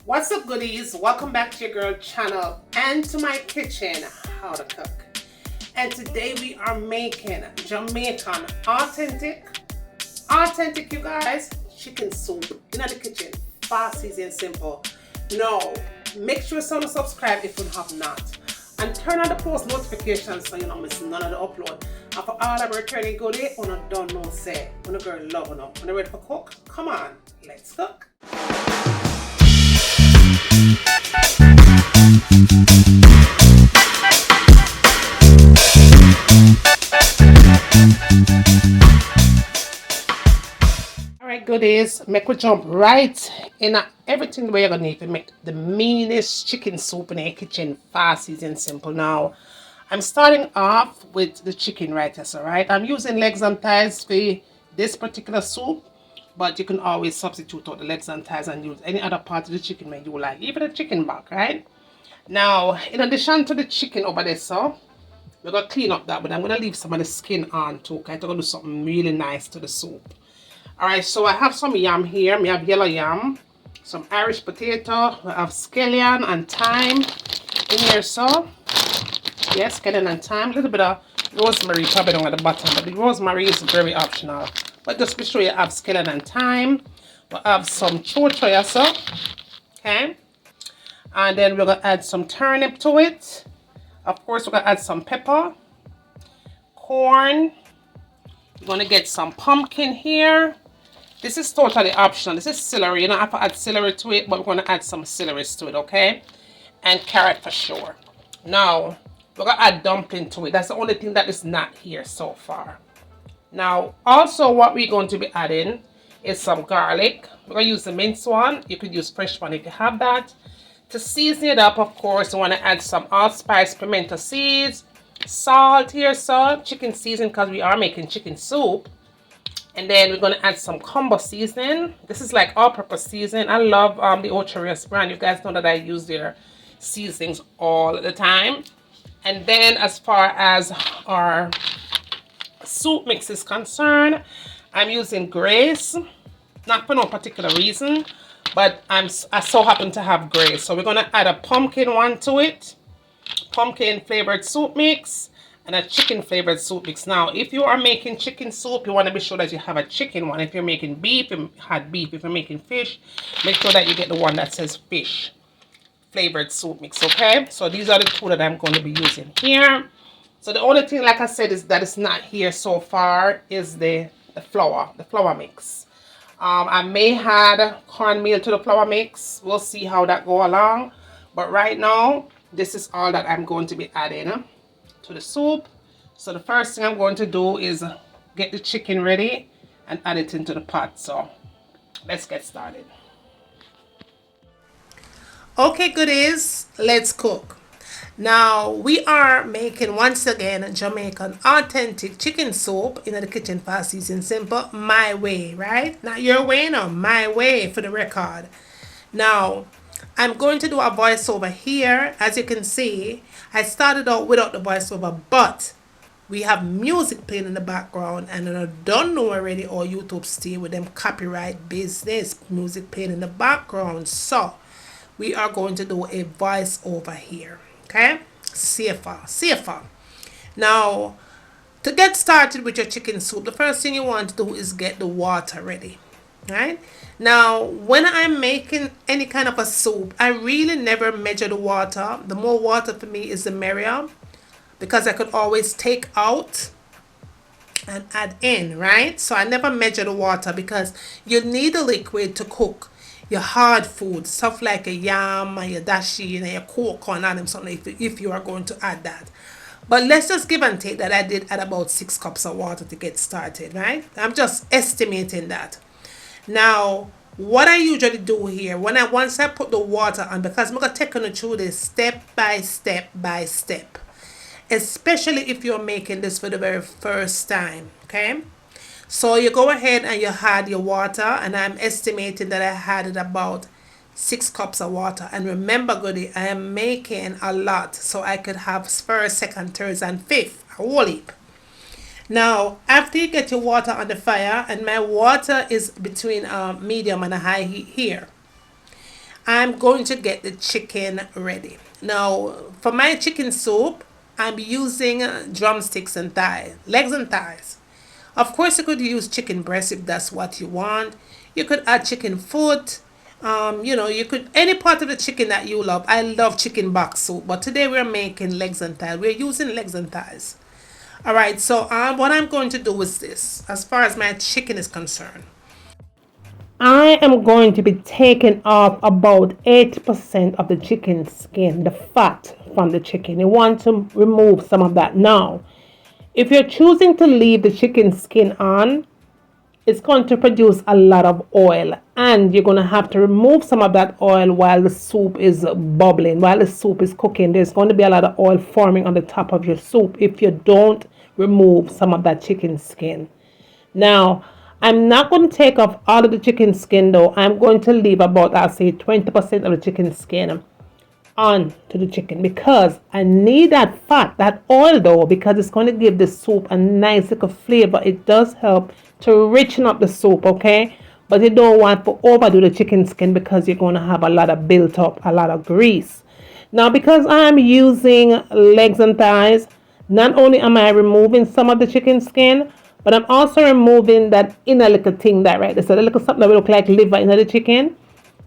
What's up, goodies? Welcome back to your girl channel and to my kitchen, how to cook. And today we are making Jamaican authentic you guys, chicken soup in the kitchen. Fast, easy and simple. Now, make sure to subscribe if you have not. And turn on the post notifications so you don't miss none of the upload. And for all of our returning goodie, when I don't know say, when a girl love enough, when I ready for cook, come on, let's cook. Alright goodies, make we jump right in everything where you're gonna need to make the meanest chicken soup in your kitchen, fast, easy and simple. Now I'm starting off with the chicken right here, so right? I'm using legs and thighs for this particular soup, but you can always substitute out the legs and thighs and use any other part of the chicken that you like, even the chicken back, right? Now, in addition to the chicken over there, so we're gonna clean up that, but I'm gonna leave some of the skin on too, okay? I'm gonna do something really nice to the soup. Alright, so I have some yam here. We have yellow yam, some Irish potato, we have scallion and thyme in here, so yes, scallion and thyme, a little bit of rosemary probably down at the bottom, but the rosemary is very optional. But just be sure you have scallion and thyme. We have some chochow, so okay. And then we're going to add some turnip to it. Of course, we're going to add some pepper, corn. We're going to get some pumpkin here. This is totally optional. This is celery. You don't have to add celery to it, but we're going to add some celery to it, okay? And carrot for sure. Now, we're going to add dumpling to it. That's the only thing that is not here so far. Now, also what we're going to be adding is some garlic. We're going to use the minced one. You could use fresh one if you have that. To season it up, of course, I want to add some allspice pimento seeds, salt here, so chicken seasoning because we are making chicken soup. And then we're going to add some combo seasoning. This is like all-purpose seasoning. I love the Ocharius brand. You guys know that I use their seasonings all the time. And then as far as our soup mix is concerned, I'm using Grace, not for no particular reason. But I so happen to have Grace. So we're going to add a pumpkin one to it. Pumpkin flavored soup mix. And a chicken flavored soup mix. Now, if you are making chicken soup, you want to be sure that you have a chicken one. If you're making beef, you had beef. If you're making fish, make sure that you get the one that says fish flavored soup mix, okay? So these are the two that I'm going to be using here. So the only thing, like I said, is that is not here so far is the flour mix. I may add cornmeal to the flour mix. We'll see how that go along. But right now, this is all that I'm going to be adding to the soup. So the first thing I'm going to do is get the chicken ready and add it into the pot. So let's get started. Okay, goodies, let's cook. Now we are making once again Jamaican authentic chicken soup in the kitchen, fast, easy and simple, my way, right? Not your way, no, my way, for the record. Now I'm going to do a voiceover here. As you can see, I started out without the voiceover, but we have music playing in the background, and I don't know already or YouTube stay with them copyright business, music playing in the background. So we are going to do a voiceover here. Okay, safer. Now, to get started with your chicken soup, the first thing you want to do is get the water ready. Right? Now, when I'm making any kind of a soup, I really never measure the water. The more water for me is the merrier, because I could always take out and add in, right? So I never measure the water because you need a liquid to cook your hard food, stuff like a yam and your dashi and your coke and add something if you are going to add that. But let's just give and take that I did add about 6 cups of water to get started, right? I'm just estimating that. Now, what I usually do here, once I put the water on, because I'm going to take you through this step by step, especially if you're making this for the very first time, okay? So you go ahead and you add your water, and I'm estimating that I added about 6 cups of water. And remember, goodie, I am making a lot, so I could have first, second, third, and fifth, a whole heap. Now, after you get your water on the fire, and my water is between medium and a high heat here, I'm going to get the chicken ready. Now, for my chicken soup, I'm using drumsticks and thigh, legs and thighs. Of course, you could use chicken breast if that's what you want. You could add chicken foot. You could any part of the chicken that you love. I love chicken box soup, but today we're making legs and thighs. We're using legs and thighs. All right. So what I'm going to do is this, as far as my chicken is concerned. I am going to be taking off about 80% of the chicken skin, the fat from the chicken. You want to remove some of that now. If you're choosing to leave the chicken skin on, it's going to produce a lot of oil, and you're going to have to remove some of that oil while the soup is bubbling, while the soup is cooking. There's going to be a lot of oil forming on the top of your soup if you don't remove some of that chicken skin. Now, I'm not going to take off all of the chicken skin though. I'm going to leave about, I'll say, 20% of the chicken skin on to the chicken because I need that fat, that oil though, because it's going to give the soup a nice little flavor. It does help to richen up the soup, okay? But you don't want to overdo the chicken skin because you're going to have a lot of built up, a lot of grease. Now, because I'm using legs and thighs, not only am I removing some of the chicken skin, but I'm also removing that inner little thing that right there. So the little something that will look like liver in the chicken.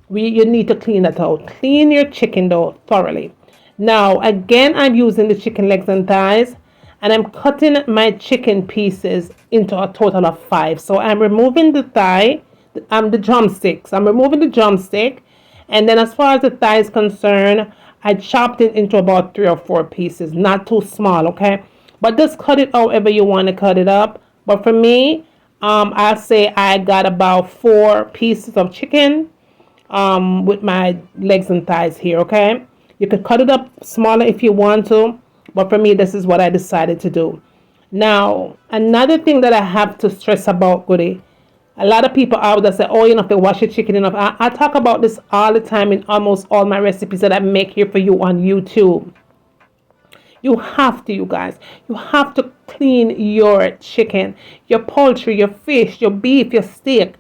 You need to clean that out. Clean your chicken though thoroughly. Now again, I'm using the chicken legs and thighs, and I'm cutting my chicken pieces into a total of 5. So I'm removing the thigh, the drumsticks. I'm removing the drumstick, and then as far as the thigh is concerned, I chopped it into about 3 or 4 pieces, not too small, okay? But just cut it however you want to cut it up. But for me, I'll say I got about 4 pieces of chicken with my legs and thighs here, okay? You could cut it up smaller if you want to, but for me, this is what I decided to do. Now, another thing that I have to stress about, Goodie, a lot of people out there say, oh, you know, if they wash your chicken enough. I talk about this all the time in almost all my recipes that I make here for you on YouTube. You have to, you guys, you have to clean your chicken, your poultry, your fish, your beef, your steak.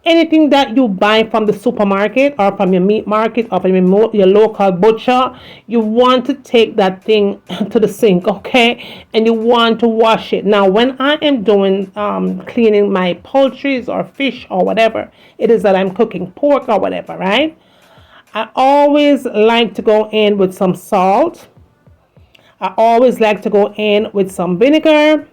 Anything that you buy from the supermarket or from your meat market or from your local butcher, you want to take that thing to the sink, okay? And you want to wash it. Now, when I am doing cleaning my poultries or fish or whatever it is that I'm cooking, pork or whatever, right? I always like to go in with some salt. I always like to go in with some vinegar,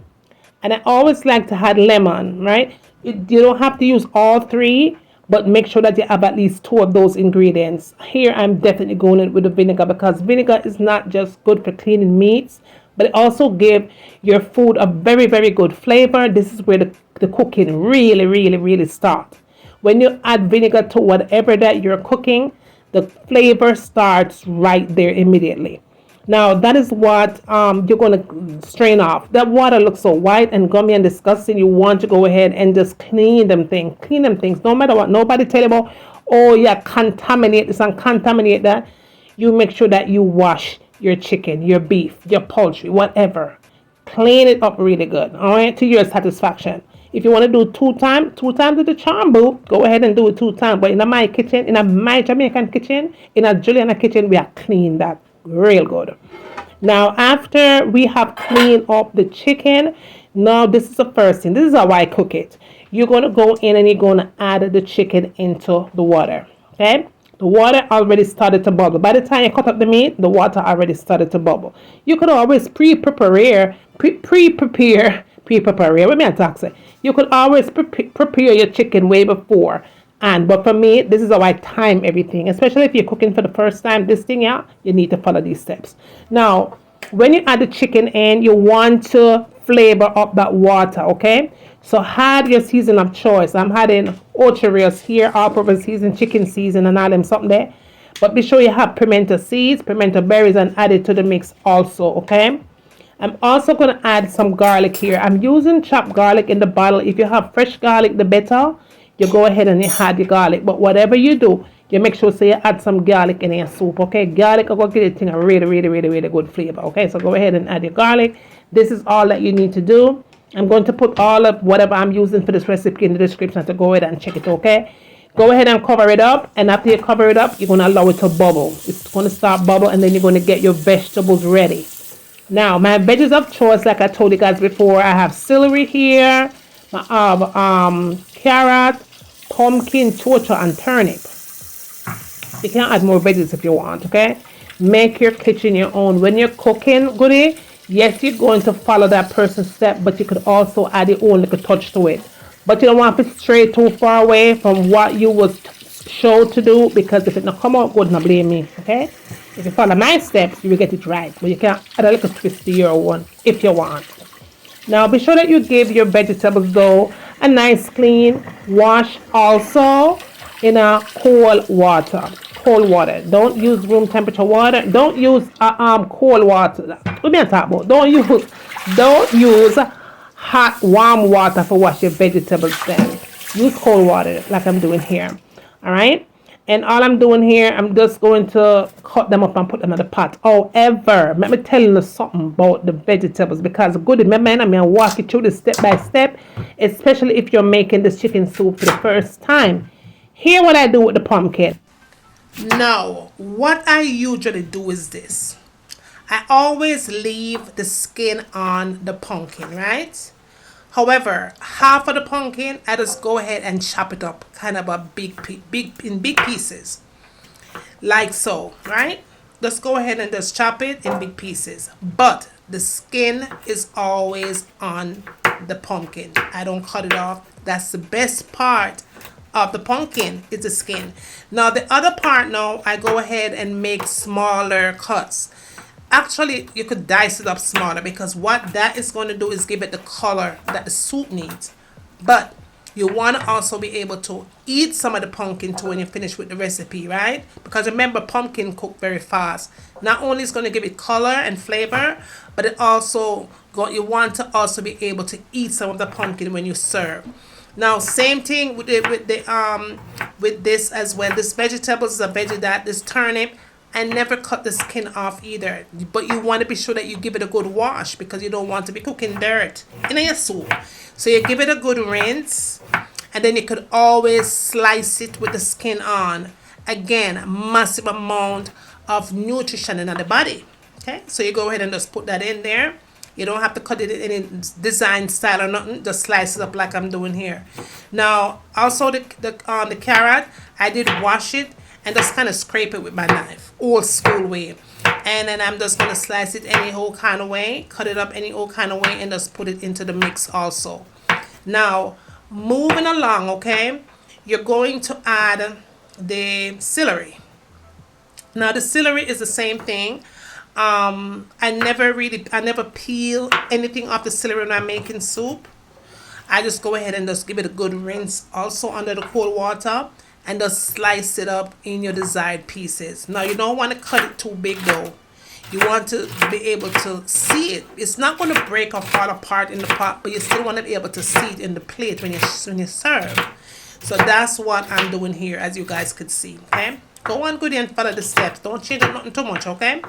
and I always like to add lemon, right? You don't have to use all 3, but make sure that you have at least 2 of those ingredients. Here, I'm definitely going in with the vinegar because vinegar is not just good for cleaning meats, but it also gives your food a very, very good flavor. This is where the cooking really, really, really starts. When you add vinegar to whatever that you're cooking, the flavor starts right there immediately. Now, that is what you're going to strain off. That water looks so white and gummy and disgusting. You want to go ahead and just clean them things. Clean them things. No matter what. Nobody tell you about, oh, yeah, contaminate this and contaminate that. You make sure that you wash your chicken, your beef, your poultry, whatever. Clean it up really good, all right, to your satisfaction. If you want to do 2 times with the charm, boo, go ahead and do it 2 times. But in my kitchen, in my Jamaican kitchen, in a Juliana kitchen, we are clean that real good. Now, after we have cleaned up the chicken, now this is the first thing. This is how I cook it. You're going to go in and you're going to add the chicken into the water, okay? The water already started to bubble. By the time you cut up the meat, the water already started to bubble. You could always prepare. What may I talk say? You could always prepare your chicken way before. But for me, this is how I time everything. Especially if you're cooking for the first time, this thing out, you need to follow these steps. Now, when you add the chicken in, you want to flavor up that water, okay? So add your season of choice. I'm adding Ocho here, all-purpose season, chicken season, and all them something there. But be sure you have pimento seeds, pimento berries, and add it to the mix also, okay? I'm also going to add some garlic here. I'm using chopped garlic in the bottle. If you have fresh garlic, the better. You go ahead and you add your garlic. But whatever you do, you make sure you add some garlic in your soup, okay? Garlic will give it a really, really, really, really good flavor, okay? So go ahead and add your garlic. This is all that you need to do. I'm going to put all of whatever I'm using for this recipe in the description, so go ahead and check it, okay? Go ahead and cover it up, and after you cover it up, you're going to allow it to bubble. It's going to start bubble, and then you're going to get your vegetables ready. Now, my veggies of choice, like I told you guys before, I have celery here, I have carrot, pumpkin, chochow, and turnip. You can add more veggies if you want, okay? Make your kitchen your own. When you're cooking, Goodie, yes, you're going to follow that person's step, but you could also add your own little touch to it. But you don't want to stray too far away from what you was showed to do, because if it not come out good, not blame me, okay? If you follow my steps, you will get it right. But you can add a little twist to your one if you want. Now be sure that you give your vegetables though a nice clean wash, also in a cold water. Cold water. Don't use room temperature water. Don't use cold water. What me talk about? Don't use hot warm water for wash your vegetables then. Use cold water like I'm doing here. Alright? And all I'm doing here, I'm just going to cut them up and put them in the pot. However, let me tell you something about the vegetables, because good, remember, I'm going to walk you through this step by step, especially if you're making this chicken soup for the first time. Here what I do with the pumpkin. Now, what I usually do is this. I always leave the skin on the pumpkin, right? However, half of the pumpkin, I just go ahead and chop it up, kind of a big pieces, like so, right? Just go ahead and just chop it in big pieces. But the skin is always on the pumpkin. I don't cut it off. That's the best part of the pumpkin, is the skin. Now the other part, now I go ahead and make smaller cuts. Actually, you could dice it up smaller, because what that is going to do is give it the color that the soup needs. But you want to also be able to eat some of the pumpkin too when you finish with the recipe, right? Because remember, pumpkin cook very fast. Not only is going to give it color and flavor, but it also you want to also be able to eat some of the pumpkin when you serve. Now, same thing with with this as well. This vegetables is a veggie that this turnip. I never cut the skin off either, but you want to be sure that you give it a good wash, because you don't want to be cooking dirt in your soup. So you give it a good rinse, and then you could always slice it with the skin on. Again, massive amount of nutrition in the body. Okay, so you go ahead and just put that in there. You don't have to cut it in any design style or nothing. Just slice it up like I'm doing here. Now, also the carrot, I did wash it and just kind of scrape it with my knife, old school way. And then I'm just going to slice it any old kind of way, cut it up any old kind of way, and just put it into the mix also. Now, moving along, okay, you're going to add the celery. Now, the celery is the same thing. I never peel anything off the celery when I'm making soup. I just go ahead and just give it a good rinse also under the cold water, and just slice it up in your desired pieces. Now, you don't want to cut it too big though. You want to be able to see it. It's not going to break or fall apart in the pot, but you still want to be able to see it in the plate when you serve. So that's what I'm doing here, as you guys could see. Okay, go on, Goodie, and follow the steps. Don't change it nothing too much. Okay.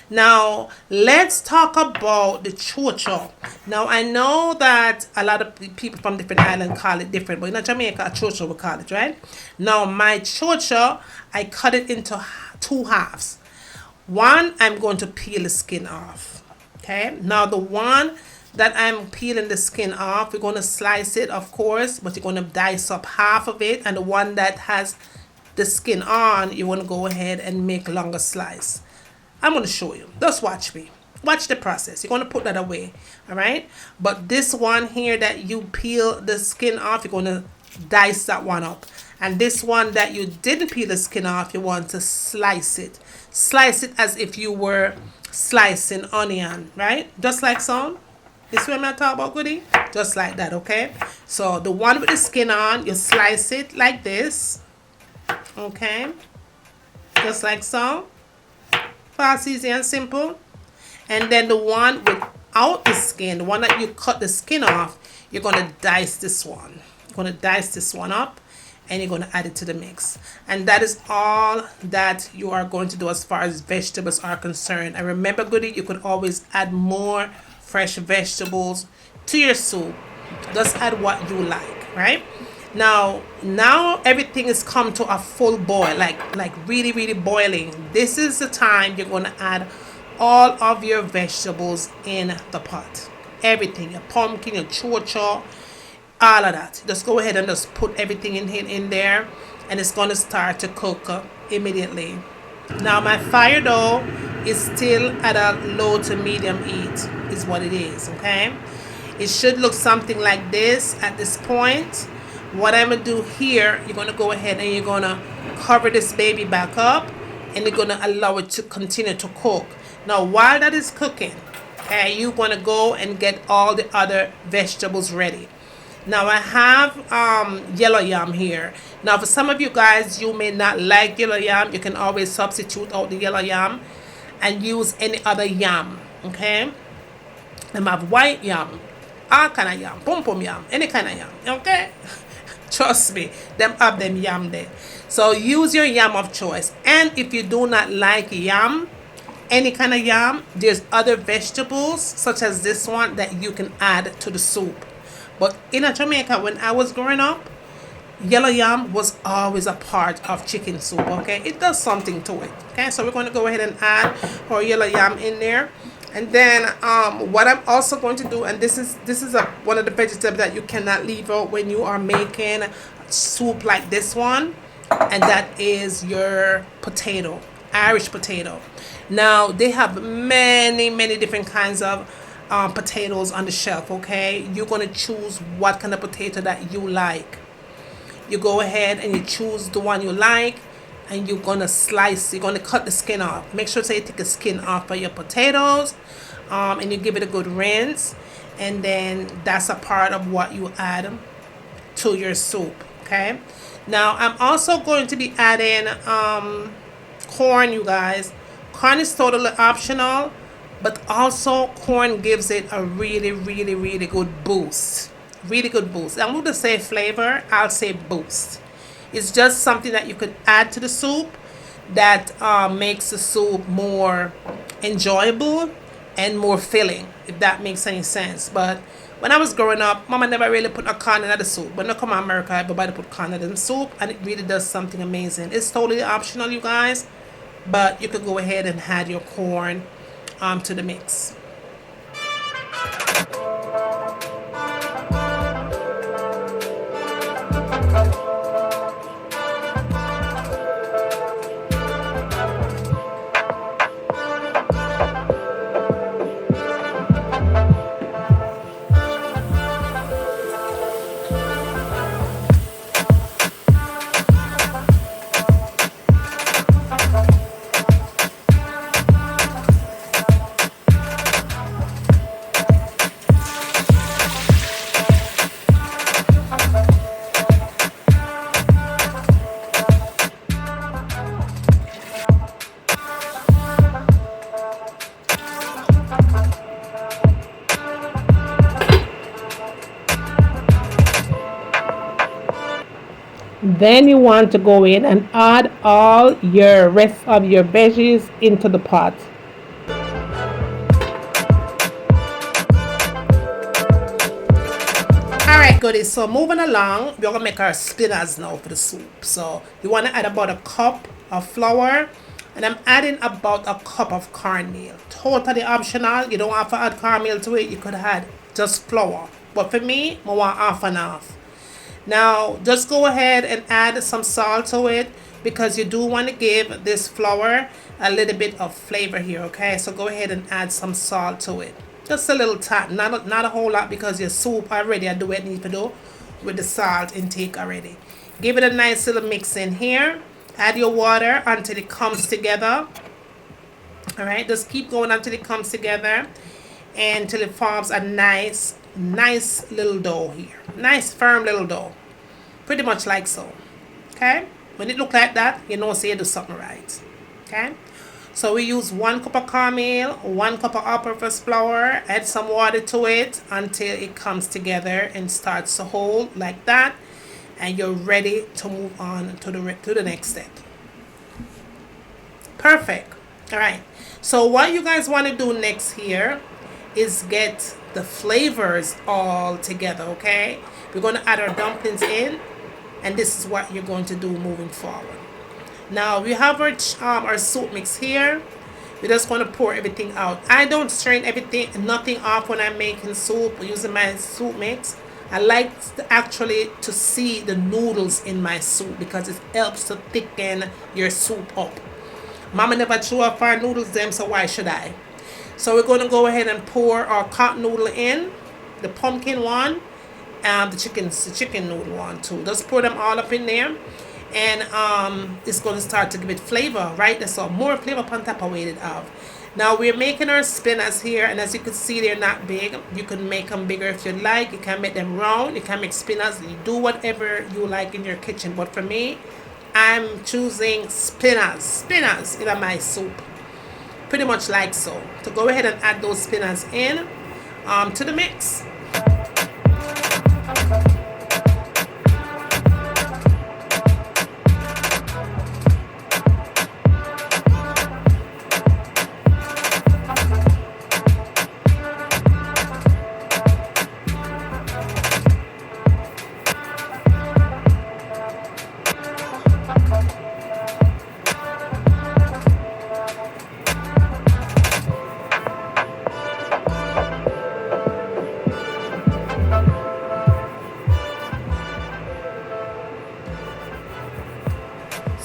Now, let's talk about the chochow. Now, I know that a lot of people from different islands call it different, but in Jamaica, chochow we call it, right? Now, my chochow, I cut it into two halves. One, I'm going to peel the skin off. Okay? Now, the one that I'm peeling the skin off, we're going to slice it, of course, but you're going to dice up half of it. And the one that has the skin on, you want to go ahead and make longer slice. I'm going to show you. Just watch me. Watch the process. You're going to put that away. All right. But this one here that you peel the skin off, you're going to dice that one up. And this one that you didn't peel the skin off, you want to slice it. Slice it as if you were slicing onion. Right. Just like so. This what I'm talking about, Goodie? Just like that. Okay. So the one with the skin on, you slice it like this. Okay. Just like so. Fast, easy, and simple. And then the one without the skin, the one that you cut the skin off, you're going to dice this one. You're going to dice this one up, and you're going to add it to the mix. And that is all that you are going to do as far as vegetables are concerned. And remember, Goodie, you could always add more fresh vegetables to your soup. Just add what you like, right? Now everything is come to a full boil, like really really boiling. This is the time you're going to add all of your vegetables in the pot. Everything, your pumpkin, your chochow, all of that. Just go ahead and just put everything in there, and it's going to start to cook immediately. Now my fire dough is still at a low to medium heat is what it is, okay? It should look something like this at this point. What I'm going to do here, you're going to go ahead and you're going to cover this baby back up, and you're going to allow it to continue to cook. Now while that is cooking, okay, you're going to go and get all the other vegetables ready. Now I have yellow yam here. Now for some of you guys, you may not like yellow yam. You can always substitute out the yellow yam and use any other yam. Okay. I have white yam, all kind of yam, pom pom yam, any kind of yam. Okay. Trust me, them have them yam there. So use your yam of choice. And if you do not like yam, any kind of yam, there's other vegetables such as this one that you can add to the soup. But in Jamaica, when I was growing up, yellow yam was always a part of chicken soup, okay? It does something to it, okay? So we're going to go ahead and add our yellow yam in there. And then what I'm also going to do, and this is one of the vegetables that you cannot leave out when you are making soup like this one, and that is your potato, Irish potato. Now, they have many different kinds of potatoes on the shelf, okay? You're going to choose what kind of potato that you like. You go ahead and you choose the one you like, and you're going to slice, you're going to cut the skin off. Make sure you take the skin off of your potatoes, and you give it a good rinse, and then that's a part of what you add to your soup, okay? Now, I'm also going to be adding corn, you guys. Corn is totally optional, but also corn gives it a really good boost. Really good boost. I'm going to say flavor, I'll say boost. It's just something that you could add to the soup that makes the soup more enjoyable and more filling, if that makes any sense. But when I was growing up, mama never really put a corn in the soup. But now come to America, everybody put corn in the soup, and it really does something amazing. It's totally optional, you guys, but you could go ahead and add your corn to the mix. Then you want to go in and add all your rest of your veggies into the pot. Alright, goodies, so moving along, we're going to make our spinners now for the soup. So you want to add about a cup of flour, and I'm adding about a cup of cornmeal. Totally optional. You don't have to add cornmeal to it. You could add just flour. But for me, I want half and half. Now, just go ahead and add some salt to it, because you do want to give this flour a little bit of flavor here, okay? So go ahead and add some salt to it. Just a little tad, not a whole lot, because your soup already I do what it need to do with the salt intake already. Give it a nice little mix in here. Add your water until it comes together. Alright, just keep going until it comes together, and until it forms a nice little dough here. Nice firm little dough. Pretty much like so. Okay? When it look like that, you know, say you do something right. Okay? So we use 1 cup of cornmeal, 1 cup of all-purpose flour, add some water to it until it comes together and starts to hold like that, and you're ready to move on to the next step. Perfect. All right. So what you guys want to do next here is get the flavors all together, okay? We're going to add our dumplings in. and this is what you're going to do moving forward. Now we have our soup mix here. We're just going to pour everything out. I don't strain nothing off when I'm making soup using my soup mix. I like actually to see the noodles in my soup because it helps to thicken your soup up. Mama never threw up our noodles them, so why should I? So we're going to go ahead and pour our cotton noodle in, the pumpkin one, and the chicken noodle one too. Just pour them all up in there. And it's going to start to give it flavor, right? There's some more flavor on top of what it have. Now we're making our spinners here, and as you can see, they're not big. You can make them bigger if you like. You can make them round. You can make spinners. You do whatever you like in your kitchen. But for me, I'm choosing spinners in my soup. Pretty much like so. So go ahead and add those spinners in to the mix.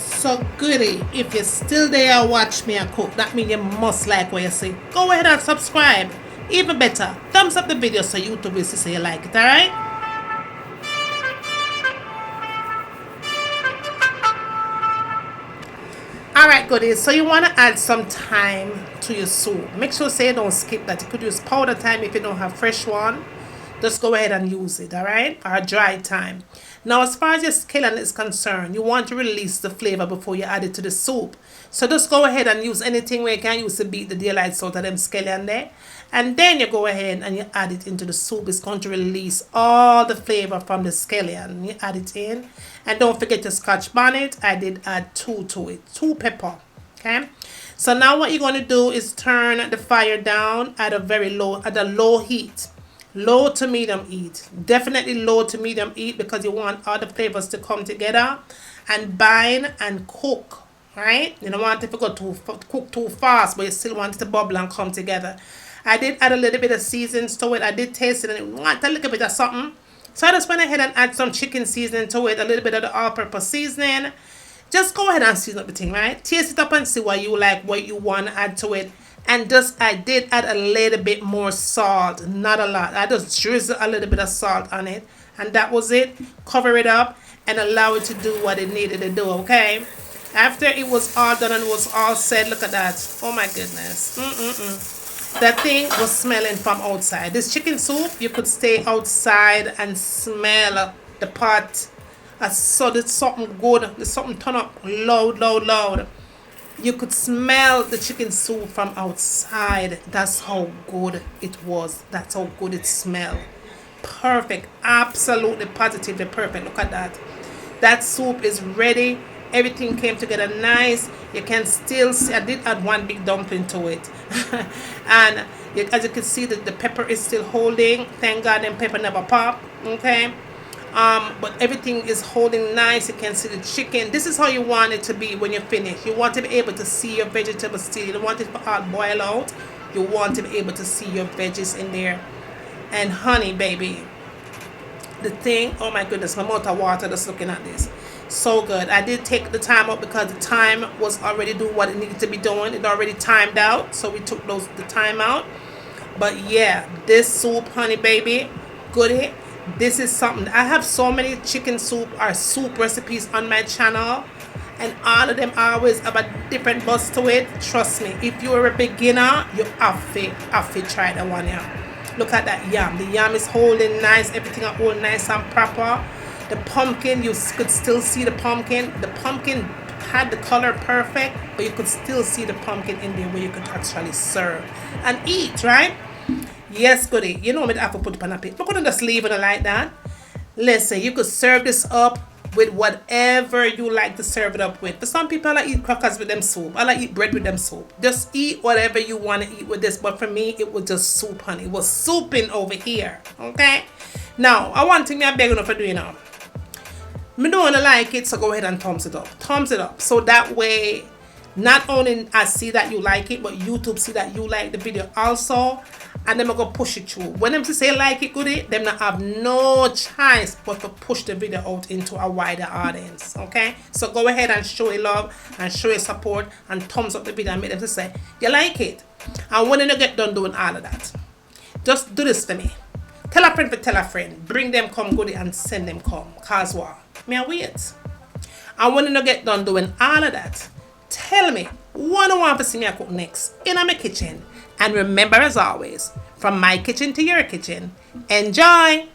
So goodie, if you're still there watch me and cook, that means you must like what you see. Go ahead and subscribe. Even better, thumbs up the video so YouTube will see you like it, alright? Alright goodies, so you want to add some thyme to your soup. Make sure you don't skip that. You could use powder thyme if you don't have fresh one. Just go ahead and use it, alright? Or dry thyme. Now, as far as your scallion is concerned, you want to release the flavor before you add it to the soup. So just go ahead and use anything where you can use to beat the daylights out of them scallion there. And then you go ahead and you add it into the soup. It's going to release all the flavor from the scallion. You add it in. And don't forget to scotch bonnet. I did add 2 to it. 2 pepper. Okay. So now what you're going to do is turn the fire down at a low heat. Low to medium heat. Definitely low to medium heat because you want all the flavors to come together and bind and cook. Right? You don't want it to cook too fast, but you still want it to bubble and come together. I did add a little bit of seasons to it. I did taste it and it want a little bit of something. So I just went ahead and add some chicken seasoning to it. A little bit of the all-purpose seasoning. Just go ahead and season up the thing, right? Taste it up and see what you like, what you want to add to it. And I did add a little bit more salt, not a lot. I just drizzled a little bit of salt on it. And that was it. Cover it up and allow it to do what it needed to do, okay? After it was all done and was all said, look at that. Oh my goodness. That thing was smelling from outside. This chicken soup, you could stay outside and smell the pot. So there's something good. There's something turn up loud. You could smell the chicken soup from outside. That's how good it was. That's how good it smelled. Perfect. Absolutely positively perfect. Look at that. That soup is ready. Everything came together nice. You can still see, I did add 1 big dumpling to it. And as you can see, the pepper is still holding. Thank God the pepper never popped. Okay. But everything is holding nice. You can see the chicken. This is how you want it to be when you finish. You want to be able to see your vegetables still. You don't want it to boil out. You want to be able to see your veggies in there. And honey, baby. The thing, oh my goodness, my mouth of water just looking at this. So good. I did take the time out because the time was already doing what it needed to be doing. It already timed out. So we took the time out. But yeah, this soup, honey, baby, goodie. This is something. I have so many chicken soup or soup recipes on my channel, and all of them always have a different buzz to it. Trust me, if you're a beginner, you have to try that one. Yeah, look at that yam. The yam is holding nice. Everything is holding nice and proper. The pumpkin, you could still see the pumpkin. The pumpkin had the color perfect, but you could still see the pumpkin in there where you could actually serve and eat, right? Yes, goodie. You know me, I have to put it on a plate. I'm going to just leave it like that. Listen, you could serve this up with whatever you like to serve it up with. For some people, I like eat crackers with them soup. I like eat bread with them soup. Just eat whatever you want to eat with this. But for me, it was just soup, honey. It was souping over here. Okay? Now, I want to me I beg you for doing now. Me don't wanna like it, so go ahead and thumbs it up. Thumbs it up. So that way not only I see that you like it, but YouTube see that you like the video also, and them go push it through. When them say like it goodie, them not have no chance but to push the video out into a wider audience. Okay, so go ahead and show your love and show your support and thumbs up the video and make them to say you like it. And when you get done doing all of that, just do this for me. Tell a friend for tell a friend. Bring them come goodie and send them come. Cause what? Me I wait. And when you get done doing all of that, tell me what you want to see me cook next in my kitchen. And remember, as always, from my kitchen to your kitchen, enjoy!